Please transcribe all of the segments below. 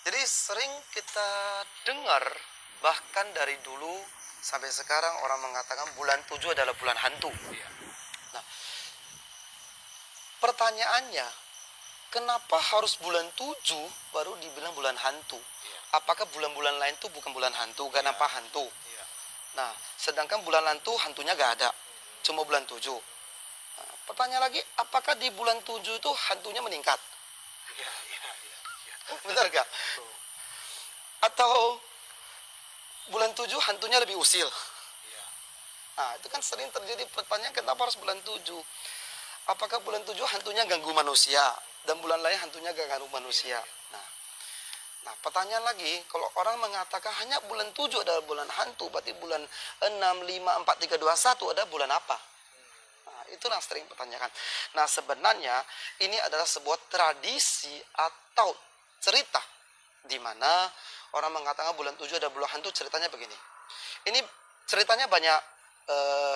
Jadi sering kita dengar, bahkan dari dulu sampai sekarang orang mengatakan bulan 7 adalah bulan hantu. Nah, pertanyaannya, kenapa harus bulan 7 baru dibilang bulan hantu? Apakah bulan-bulan lain itu bukan bulan hantu, gak nampak hantu? Nah, sedangkan bulan hantunya gak ada, cuma bulan 7. Nah, pertanyaan lagi, apakah di bulan 7 itu hantunya meningkat? Benar gak? Atau bulan 7 hantunya lebih usil? Nah, itu kan sering terjadi pertanyaan, kenapa harus bulan 7? Apakah bulan 7 hantunya ganggu manusia, dan bulan lain hantunya gak ganggu manusia? Nah, pertanyaan lagi, kalau orang mengatakan hanya bulan 7 adalah bulan hantu, berarti bulan 6, 5, 4, 3, 2, 1 adalah bulan apa? Nah, itulah sering pertanyakan. Nah, sebenarnya ini adalah sebuah tradisi atau cerita di mana orang mengatakan bulan 7 adalah bulan hantu. Ceritanya begini. Ini ceritanya banyak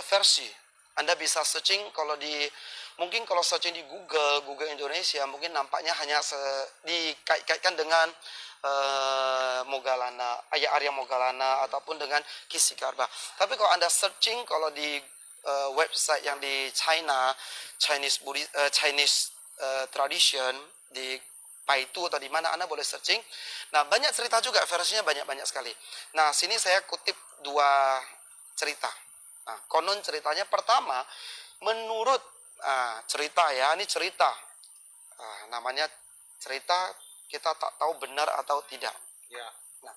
versi. Anda bisa searching mungkin kalau searching di Google Indonesia, mungkin nampaknya hanya dikait-kaitkan dengan Mogalana, Arya Mogalana, ataupun dengan Kisikarba. Tapi kalau Anda searching, kalau di website yang di Chinese tradition, di Paitu atau di mana Anda boleh searching. Nah, banyak cerita juga, versinya banyak-banyak sekali. Nah, sini saya kutip 2 cerita. Nah, konon ceritanya pertama, menurut cerita ya, ini cerita. Namanya cerita, kita tak tahu benar atau tidak. Nah,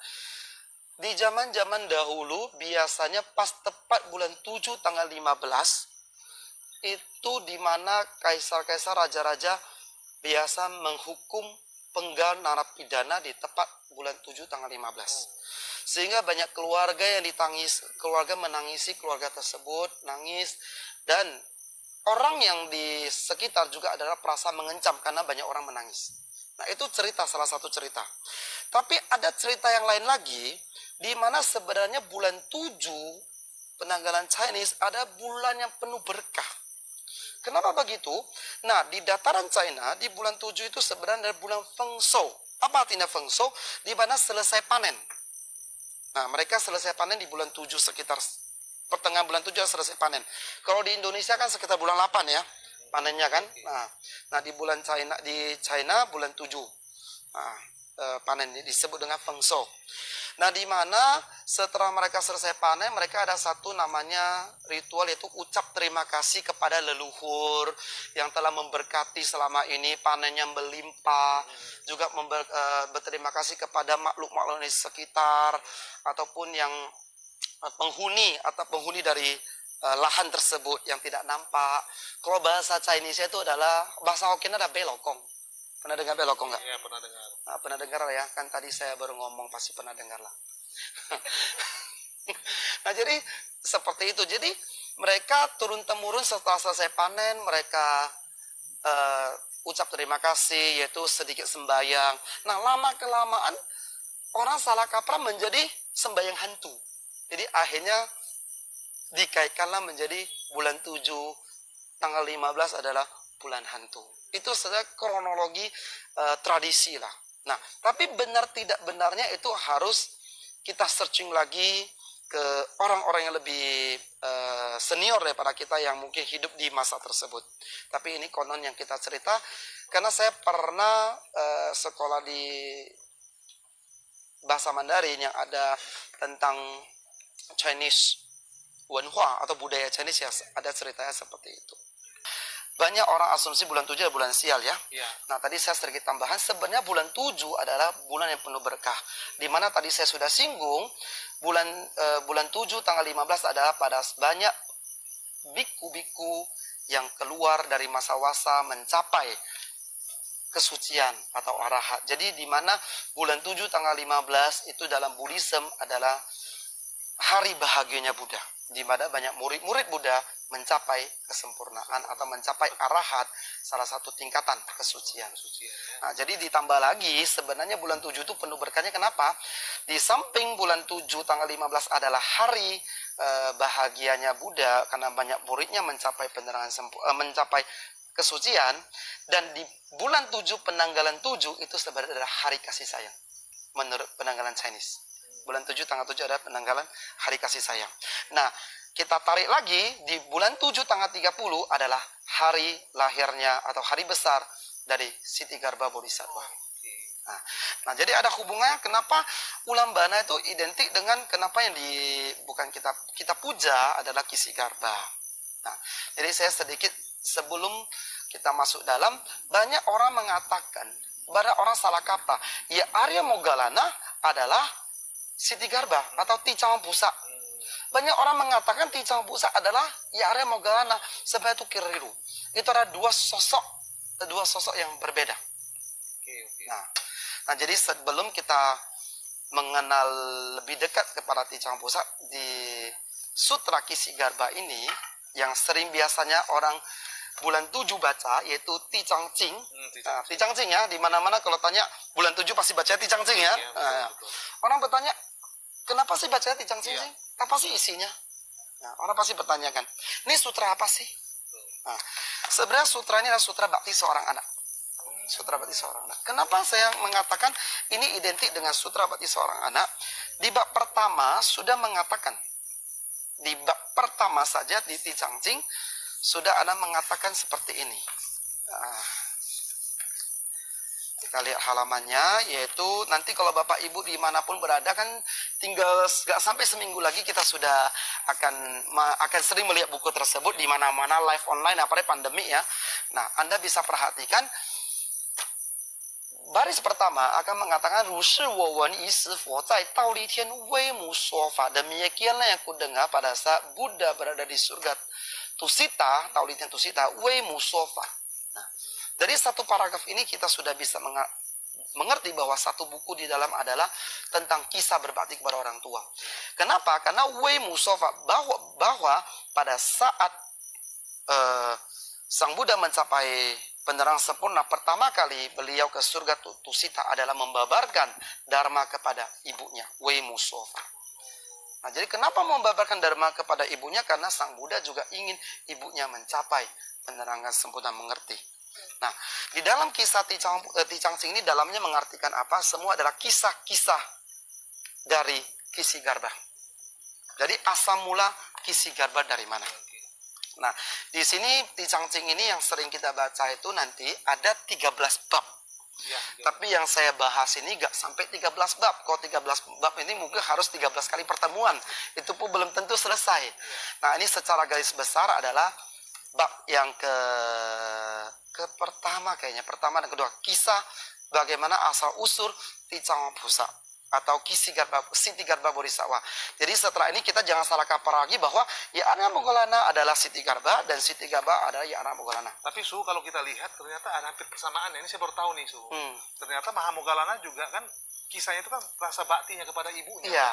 di zaman-zaman dahulu biasanya pas tepat bulan 7 tanggal 15 itu dimana kaisar-kaisar, raja-raja biasa menghukum penggal narapidana di tepat bulan 7 tanggal 15. Sehingga banyak keluarga yang keluarga menangisi keluarga tersebut, nangis, dan orang yang di sekitar juga adalah perasa mengencam karena banyak orang menangis. Nah, itu cerita, salah satu cerita. Tapi ada cerita yang lain lagi, di mana sebenarnya bulan 7 penanggalan Chinese ada bulan yang penuh berkah. Kenapa begitu? Nah, di dataran China, di bulan 7 itu sebenarnya bulan Feng Shou. Apa artinya Feng Shou? Di mana selesai panen. Nah, mereka selesai panen di bulan 7, sekitar pertengahan bulan 7 selesai panen. Kalau di Indonesia kan sekitar bulan 8 ya, panennya kan. Nah, di China bulan 7. Nah, panen disebut dengan Feng Shou. Nah, di mana setelah mereka selesai panen, mereka ada satu namanya ritual, yaitu ucap terima kasih kepada leluhur yang telah memberkati selama ini, panennya melimpah. Juga berterima kasih kepada makhluk-makhluk di sekitar, ataupun yang penghuni dari lahan tersebut yang tidak nampak. Kalau bahasa Chinese itu adalah, bahasa Hokkien ada belokong. Pernah dengar belokong nggak? Iya, pernah dengar. Nah, pernah dengar ya, kan tadi saya baru ngomong, pasti pernah dengar lah. Nah, jadi seperti itu. Jadi mereka turun-temurun setelah selesai panen, mereka ucap terima kasih, yaitu sedikit sembayang. Nah, lama-kelamaan orang salah kaprah menjadi sembayang hantu. Jadi akhirnya dikaitkanlah menjadi bulan 7, tanggal 15 adalah bulan hantu. Itu saja kronologi tradisi lah. Nah, tapi benar tidak benarnya itu harus kita searching lagi ke orang-orang yang lebih senior daripada kita yang mungkin hidup di masa tersebut. Tapi ini konon yang kita cerita, karena saya pernah sekolah di bahasa Mandarin yang ada tentang Chinese Wenhua atau budaya Chinese, ya ada ceritanya seperti itu. Banyak orang asumsi bulan 7 adalah bulan sial ya. Nah, tadi saya sedikit tambahan, sebenarnya bulan 7 adalah bulan yang penuh berkah. Dimana tadi saya sudah singgung, bulan 7 tanggal 15 adalah pada banyak biku-biku yang keluar dari masa wasa mencapai kesucian atau arahat. Jadi dimana bulan 7 tanggal 15 itu dalam Buddhism adalah hari bahagianya Buddha, di mana banyak murid-murid Buddha mencapai kesempurnaan atau mencapai arahat, salah satu tingkatan kesucian. Nah, jadi ditambah lagi sebenarnya bulan 7 itu penuh berkahnya. Kenapa? Di samping bulan 7 tanggal 15 adalah hari bahagianya Buddha karena banyak muridnya mencapai mencapai kesucian, dan di bulan 7 penanggalan 7 itu sebenarnya adalah hari kasih sayang. menurut penanggalan Chinese. Bulan 7 tanggal 7 ada penanggalan hari kasih sayang. Nah, kita tarik lagi di bulan 7 tanggal 30 adalah hari lahirnya atau hari besar dari Siti Garba Bodhisattva. Nah, jadi ada hubungannya kenapa Ulambana itu identik dengan kenapa yang bukan kita puja adalah Kisi Garba. Nah, jadi saya sedikit sebelum kita masuk dalam, banyak orang mengatakan, banyak orang salah kaprah, ya Arya Moggallana adalah Siti Garba atau Ticang Pusa. Banyak orang mengatakan Ticang Pusa adalah ya Arya Moggallana, sebenarnya itu keliru. Itu ada dua sosok yang berbeda. Nah, jadi sebelum kita mengenal lebih dekat kepada Ticang Pusa, di Sutra Kisi Garba ini yang sering biasanya orang bulan 7 baca, yaitu Ticang Cing. Ticang Cing ya, di mana-mana kalau tanya bulan 7 pasti baca Ticang Cing ya. Orang bertanya, kenapa sih baca Ticang Cing? Apa sih isinya? Nah, orang pasti bertanyakan, ini sutra apa sih? Nah, sebenarnya sutra ini adalah sutra bakti seorang anak. Sutra Bakti Seorang Anak. Kenapa saya mengatakan ini identik dengan Sutra Bakti Seorang Anak? Di bab pertama sudah mengatakan, di bab pertama saja di Ticang Cing sudah ada mengatakan seperti ini. Kita lihat halamannya, yaitu nanti kalau Bapak Ibu dimanapun berada kan tinggal gak sampai seminggu lagi kita sudah akan sering melihat buku tersebut di mana-mana live online, apalagi pandemi ya. Nah, Anda bisa perhatikan baris pertama akan mengatakan Rushi wo wen yi si fo zai dao li tian wei mu shuo fa. Demikianlah yang ku dengar pada saat Buddha berada di surga Tusita, dao li tian Tusita, wei mu shuo fa. Nah, dari satu paragraf ini kita sudah bisa mengerti bahwa satu buku di dalam adalah tentang kisah berbakti kepada orang tua. Kenapa? Karena wei mu shuo fa, bahwa pada saat Sang Buddha mencapai penerang sempurna, pertama kali beliau ke surga Tusita adalah membabarkan dharma kepada ibunya, Wei Musofa. Nah, jadi kenapa membabarkan dharma kepada ibunya? Karena Sang Buddha juga ingin ibunya mencapai penerangan sempurna, mengerti. Nah, di dalam kisah Ticang Cing ini dalamnya mengartikan apa? Semua adalah kisah-kisah dari Kisi Garba. Jadi asal mula Kisi Garba dari mana? Nah, di sini Ticang Cing ini yang sering kita baca itu nanti ada 13 bab. Tapi yang saya bahas ini gak sampai 13 bab. Kalau 13 bab ini mungkin harus 13 kali pertemuan. Itu pun belum tentu selesai. Nah, ini secara garis besar adalah bab yang ke pertama kayaknya. Pertama dan kedua. Kisah bagaimana asal usul Ticang Pusa atau Siti Garba Bodhisattva. Jadi setelah ini kita jangan salah kaprah lagi bahwa ya Arya Moggallana adalah Siti Garba dan Siti Garba adalah ya Arya Moggallana. Tapi Su, kalau kita lihat ternyata ada hampir persamaan. Ini saya baru tahu nih Su. Ternyata Maha Moggallana juga kan kisahnya itu kan rasa baktinya kepada ibunya. Iya.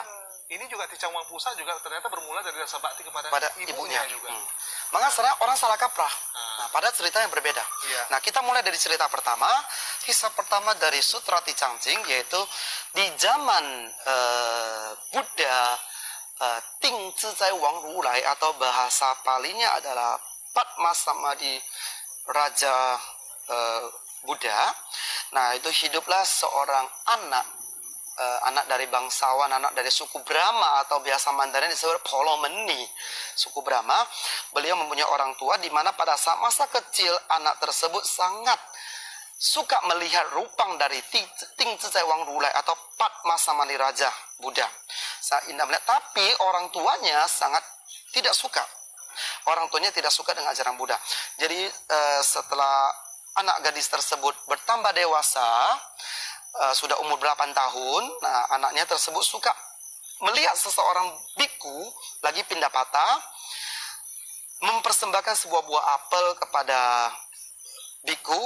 Ini juga Ticang Wang Pusa juga ternyata bermula dari rasa bakti kepada ibunya juga. Maka orang salah kaprah. Nah, pada cerita yang berbeda. Nah, kita mulai dari cerita pertama. Kisah pertama dari Sutra Ticang Cing, yaitu di zaman Buddha Ting Zizai Wang Rulai, atau bahasa palinya adalah Padma Samadhi Raja Buddha. Nah, itu hiduplah seorang anak dari bangsawan, anak dari suku Brahma, atau biasa Mandarin disebut Polomeni, suku Brahma. Beliau mempunyai orang tua di mana pada saat masa kecil anak tersebut sangat suka melihat rupang dari Ting Zizai Wang Rulai atau Padma Samadhi Raja Buddha. Sangat indah melihat, tapi orang tuanya sangat tidak suka. Orang tuanya tidak suka dengan ajaran Buddha. Jadi setelah anak gadis tersebut bertambah dewasa, sudah umur 8 tahun, nah anaknya tersebut suka melihat seseorang biku lagi pindah patah mempersembahkan sebuah buah apel kepada biku.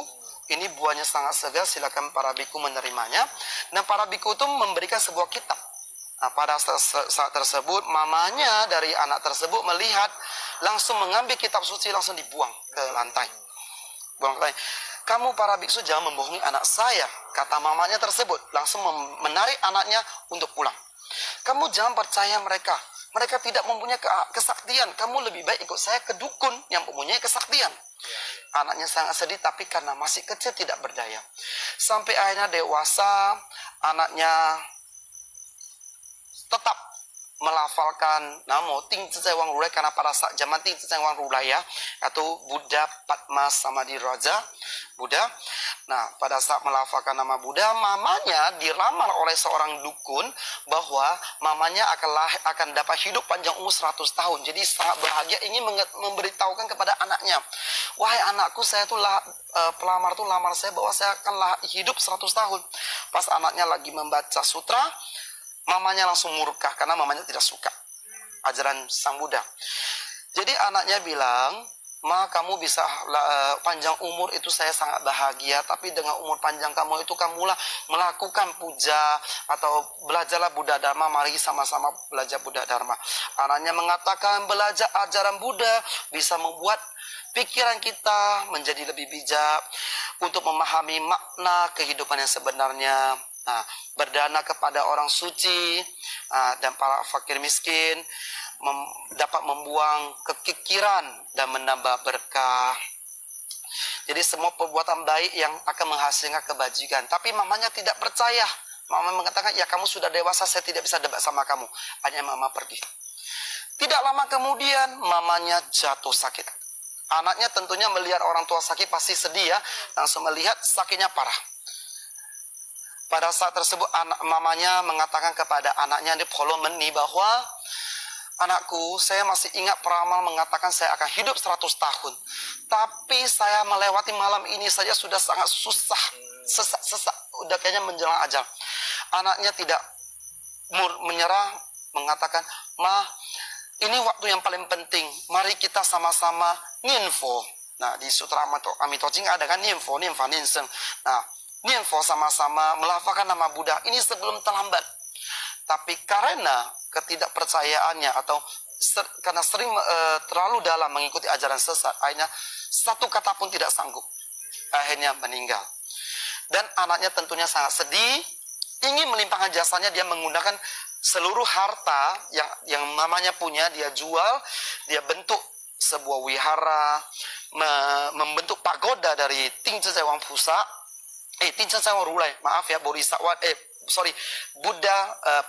Ini buahnya sangat segar, silakan para biku menerimanya. Nah, para biku itu memberikan sebuah kitab. Nah, pada saat tersebut mamanya dari anak tersebut melihat, langsung mengambil kitab suci, langsung dibuang ke lantai. Buang ke lantai. Kamu para biksu jangan membohongi anak saya, kata mamanya tersebut. Langsung menarik anaknya untuk pulang. Kamu jangan percaya mereka. Mereka tidak mempunyai kesaktian. Kamu lebih baik ikut saya ke dukun yang mempunyai kesaktian. Anaknya sangat sedih, tapi karena masih kecil tidak berdaya. Sampai akhirnya dewasa, anaknya tetap melafalkan namo Ting Cecai Wang Rulai, karena pada saat zaman Ting Cecai Wang Rulai ya, atau Buddha Padma Samadhiraja Buddha. Nah, pada saat melafalkan nama Buddha, mamanya dilamar oleh seorang dukun bahwa mamanya akan dapat hidup panjang umur 100 tahun. Jadi sangat bahagia, ingin memberitahukan kepada anaknya, wahai anakku, saya tuh pelamar tuh lamar saya bahwa saya akan hidup 100 tahun. Pas anaknya lagi membaca sutra, mamanya langsung murka karena mamanya tidak suka ajaran Sang Buddha. Jadi anaknya bilang, Ma, kamu bisa panjang umur itu saya sangat bahagia, tapi dengan umur panjang kamu itu kamulah melakukan puja atau belajarlah Buddha Dharma, mari sama-sama belajar Buddha Dharma. Anaknya mengatakan belajar ajaran Buddha bisa membuat pikiran kita menjadi lebih bijak untuk memahami makna kehidupan yang sebenarnya. Nah, berdana kepada orang suci dan para fakir miskin, dapat membuang kekikiran dan menambah berkah. Jadi semua perbuatan baik yang akan menghasilkan kebajikan. Tapi mamanya tidak percaya. Mama mengatakan, ya kamu sudah dewasa, saya tidak bisa debat sama kamu. Hanya mama pergi. Tidak lama kemudian mamanya jatuh sakit. Anaknya tentunya melihat orang tua sakit pasti sedih ya. Langsung melihat sakitnya parah. Pada saat tersebut mamanya mengatakan kepada anaknya di Polomeni bahwa, anakku, saya masih ingat peramal mengatakan saya akan hidup 100 tahun. Tapi saya melewati malam ini saja sudah sangat susah. Sesak, udah kayaknya menjelang ajal. Anaknya tidak menyerah, mengatakan, Ma, ini waktu yang paling penting. Mari kita sama-sama ninfo. Nah, di Sutra Amitojing ada kan ninfo, ninfa, ninseng. Nah, ninfo sama-sama melafalkan nama Buddha. Ini sebelum terlambat. Tapi karena ketidakpercayaannya atau karena sering terlalu dalam mengikuti ajaran sesat, akhirnya satu kata pun tidak sanggup. Akhirnya meninggal. Dan anaknya tentunya sangat sedih, ingin melimpahkan jasanya, dia menggunakan seluruh harta yang mamanya punya, dia jual, dia bentuk sebuah wihara, membentuk pagoda dari Ting Cecai Wang Pusa, Ting Cecai Wang Rulai, maaf ya, Buddha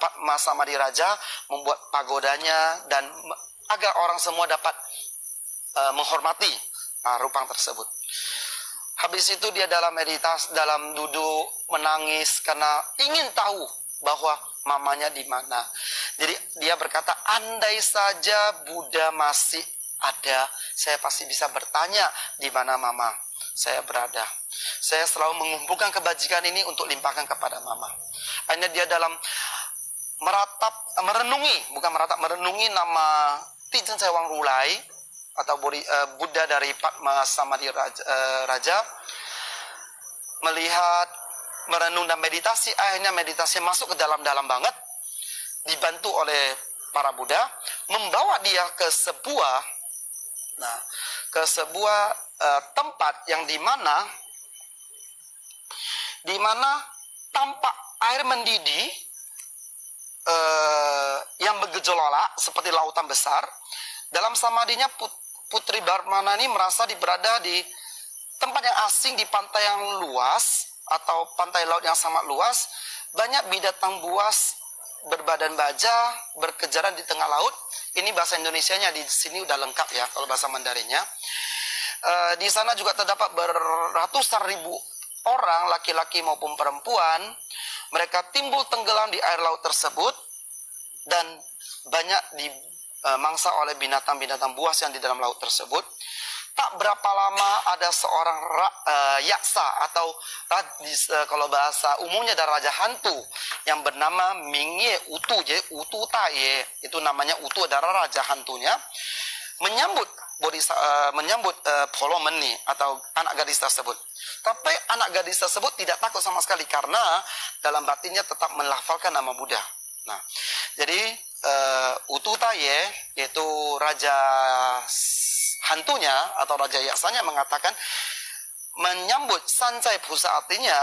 Padma Samadhiraja membuat pagodanya dan agar orang semua dapat menghormati rupang tersebut. Habis itu dia dalam meditasi, dalam duduk menangis karena ingin tahu bahwa mamanya di mana. Jadi dia berkata, andai saja Buddha masih ada, saya pasti bisa bertanya di mana mama saya berada. Saya selalu mengumpulkan kebajikan ini untuk limpahkan kepada mama. Akhirnya dia dalam merenungi nama Ting Cecai Wang Rulai atau Buddha dari Padma Samadhiraja, melihat, merenung dan meditasi. Akhirnya meditasi masuk ke dalam-dalam banget, dibantu oleh para Buddha, membawa dia ke sebuah tempat yang dimana tampak air mendidih yang bergejolak seperti lautan besar. Dalam samadinya Putri Barmana ini merasa berada di tempat yang asing, di pantai yang luas atau pantai laut yang sangat luas. Banyak binatang buas berbadan baja berkejaran di tengah laut. Ini bahasa Indonesianya di sini udah lengkap ya, kalau bahasa Mandarinnya. Di sana juga terdapat beratusan ribu orang, laki-laki maupun perempuan. Mereka timbul tenggelam di air laut tersebut dan banyak dimangsa oleh binatang-binatang buas yang di dalam laut tersebut. Tak berapa lama ada seorang yaksa atau kalau bahasa umumnya ada raja hantu yang bernama Mingye Utu. Jadi Utu Taye, itu namanya Utu adalah raja hantunya, menyambut Polomeni atau anak gadis tersebut. Tapi anak gadis tersebut tidak takut sama sekali karena dalam batinnya tetap melafalkan nama Buddha. Nah, jadi Utu Taye, yaitu raja hantunya atau raja yaksanya, mengatakan menyambut Sancai Pusa, artinya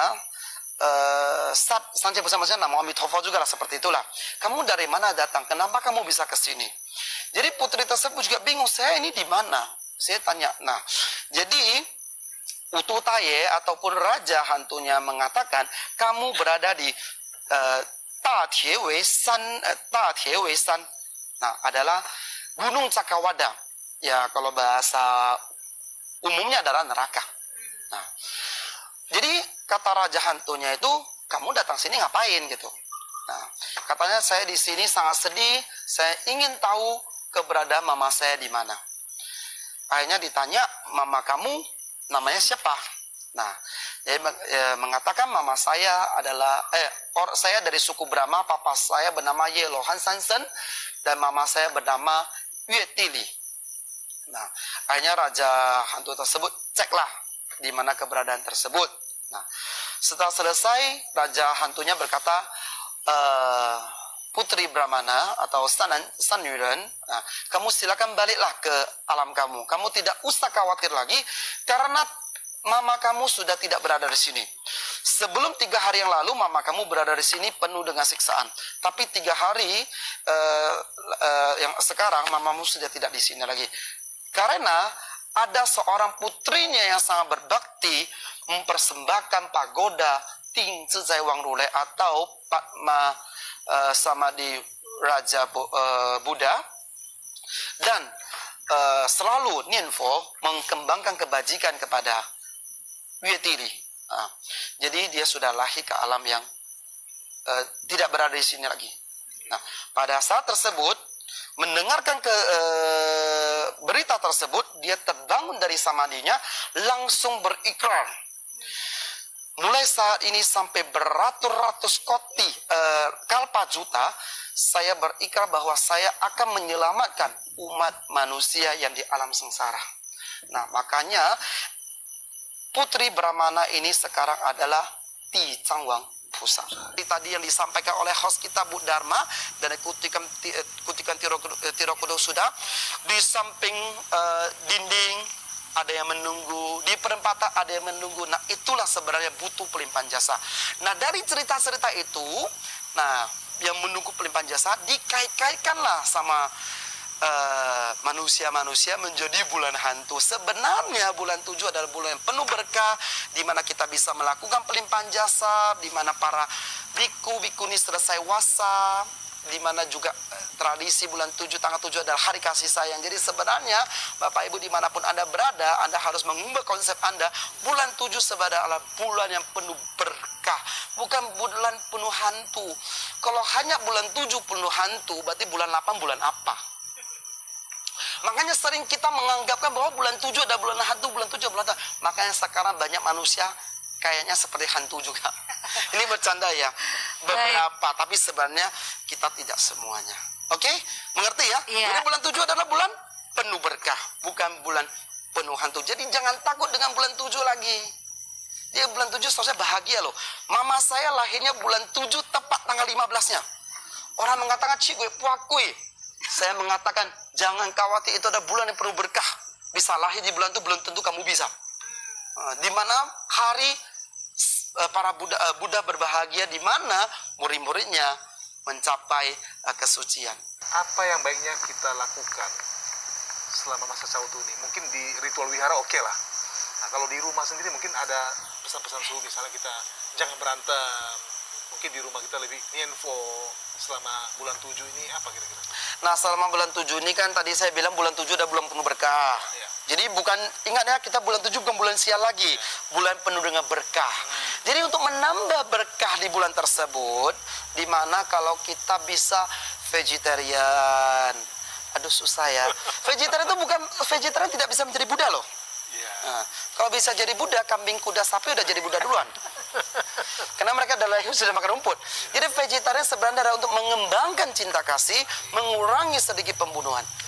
Sancai Pusa maksudnya nama Amitabha juga lah, seperti itulah. Kamu dari mana datang? Kenapa kamu bisa ke sini? Jadi putri tersebut juga bingung, saya ini di mana? Saya tanya. Nah, jadi Utu Taye ataupun raja hantunya mengatakan, kamu berada di Da Tie Wei San. Nah, adalah Gunung Cakrawada. Ya, kalau bahasa umumnya adalah neraka. Nah, jadi kata Raja Hantunya itu, kamu datang sini ngapain gitu. Nah, katanya saya di sini sangat sedih, saya ingin tahu keberadaan mama saya di mana. Akhirnya ditanya, mama kamu namanya siapa? Nah, dia mengatakan mama saya adalah saya dari suku Brahma, papa saya bernama Ye Lohan Sansen dan mama saya bernama Yue Tili. Nah, akhirnya Raja Hantu tersebut ceklah di mana keberadaan tersebut. Nah, setelah selesai Raja Hantunya berkata, Putri Brahmana atau San Yuren, nah, kamu silakan baliklah ke alam kamu. Kamu tidak usah khawatir lagi karena mama kamu sudah tidak berada di sini. Sebelum 3 hari yang lalu mama kamu berada di sini penuh dengan siksaan. Tapi 3 hari yang sekarang mamamu sudah tidak di sini lagi. Karena ada seorang putrinya yang sangat berbakti mempersembahkan pagoda Ting Zizai Wang Rule atau Padma Samadhi Raja Buddha, dan selalu Nianfo mengembangkan kebajikan kepada Yue Tili. Jadi dia sudah lahir ke alam yang tidak berada di sini lagi. Nah, pada saat tersebut mendengarkan berita tersebut, dia terbangun dari samadinya, langsung berikrar. Mulai saat ini sampai beratus-ratus koti kalpa juta, saya berikrar bahwa saya akan menyelamatkan umat manusia yang di alam sengsara. Nah, makanya Putri Brahmana ini sekarang adalah Ti Changwang Pusa. Tadi yang disampaikan oleh host kita Bu Dharma dan kutikan Tirokudo sudah, di samping dinding ada yang menunggu, di perempatan ada yang menunggu. Nah, itulah sebenarnya butuh pelimpahan jasa. Nah, dari cerita-cerita itu, nah, yang menunggu pelimpahan jasa dikait-kaitkanlah sama manusia-manusia menjadi bulan hantu. Sebenarnya bulan 7 adalah bulan yang penuh berkah, di mana kita bisa melakukan pelimpahan jasa, di mana para biku-bikuni selesai wasa, di mana juga tradisi bulan 7 tanggal 7 adalah hari kasih sayang. Jadi sebenarnya Bapak Ibu dimanapun Anda berada, Anda harus mengubah konsep Anda. Bulan 7 sebenarnya adalah bulan yang penuh berkah, bukan bulan penuh hantu. Kalau hanya bulan 7 penuh hantu, berarti bulan 8 bulan apa? Makanya sering kita menganggapkan bahwa bulan 7 ada bulan hantu, bulan 7 bulan hantu. Makanya sekarang banyak manusia kayaknya seperti hantu juga. Ini bercanda ya. Beberapa, tapi sebenarnya kita tidak semuanya. Oke? Mengerti ya? Iya. Jadi bulan 7 adalah bulan penuh berkah, bukan bulan penuh hantu. Jadi jangan takut dengan bulan 7 lagi. Dia bulan 7 seharusnya bahagia loh. Mama saya lahirnya bulan 7 tepat tanggal 15-nya. Orang mengatakan cikgu puakui. Saya mengatakan jangan khawatir, itu ada bulan yang penuh berkah. Bisa lahir di bulan itu belum tentu kamu bisa. Di mana hari para Buddha berbahagia, di mana murid-muridnya mencapai kesucian. Apa yang baiknya kita lakukan selama masa Cautu ini? Mungkin di ritual wihara oke lah. Nah, kalau di rumah sendiri mungkin ada pesan-pesan suhu, misalnya kita jangan berantem. Mungkin di rumah kita lebih nianfo selama bulan 7 ini apa kira-kira? Nah, selama bulan 7 ini kan tadi saya bilang bulan 7 udah bulan penuh berkah. Ya. Jadi bukan, ingat ya, kita bulan 7 bukan bulan sial lagi. Bulan penuh dengan berkah. Jadi untuk menambah berkah di bulan tersebut, di mana kalau kita bisa vegetarian. Aduh susah ya. Vegetarian itu bukan, vegetarian tidak bisa menjadi Buddha loh. Ya. Nah, kalau bisa jadi Buddha, kambing, kuda, sapi udah jadi Buddha duluan. Karena mereka adalah yang sudah makan rumput. Jadi vegetarian sebenarnya adalah untuk mengembangkan cinta kasih, mengurangi sedikit pembunuhan.